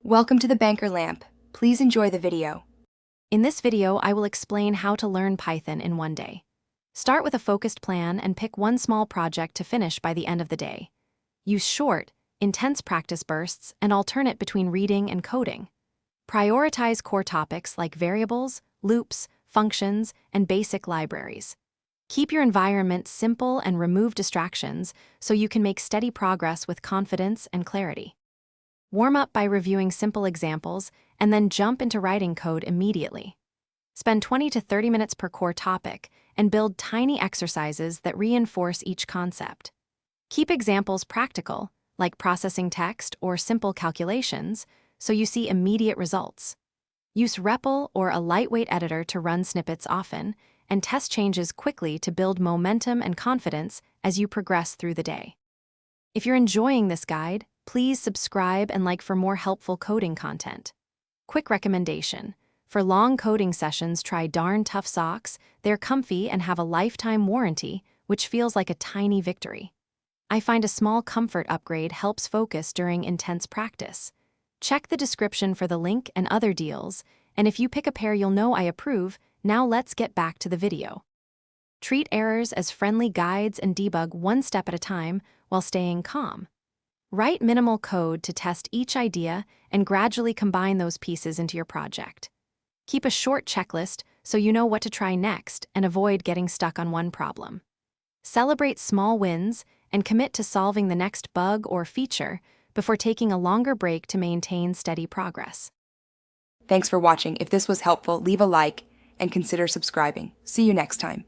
Welcome to the Banker Lamp. Please enjoy the video. In this video, I will explain how to learn Python in one day. Start with a focused plan and pick one small project to finish by the end of the day. Use short, intense practice bursts and alternate between reading and coding. Prioritize core topics like variables, loops, functions, and basic libraries. Keep your environment simple and remove distractions so you can make steady progress with confidence and clarity. Warm up by reviewing simple examples and then jump into writing code immediately. Spend 20 to 30 minutes per core topic and build tiny exercises that reinforce each concept. Keep examples practical, like processing text or simple calculations, so you see immediate results. Use REPL or a lightweight editor to run snippets often, and test changes quickly to build momentum and confidence as you progress through the day. If you're enjoying this guide, please subscribe and like for more helpful coding content. Quick recommendation: for long coding sessions, try Darn Tough Socks. They're comfy and have a lifetime warranty, which feels like a tiny victory. I find a small comfort upgrade helps focus during intense practice. Check the description for the link and other deals, and if you pick a pair you'll know I approve. Now let's get back to the video. Treat errors as friendly guides and debug one step at a time while staying calm. Write minimal code to test each idea and gradually combine those pieces into your project. Keep a short checklist so you know what to try next and avoid getting stuck on one problem. Celebrate small wins and commit to solving the next bug or feature before taking a longer break to maintain steady progress. Thanks for watching. If this was helpful, leave a like and consider subscribing. See you next time.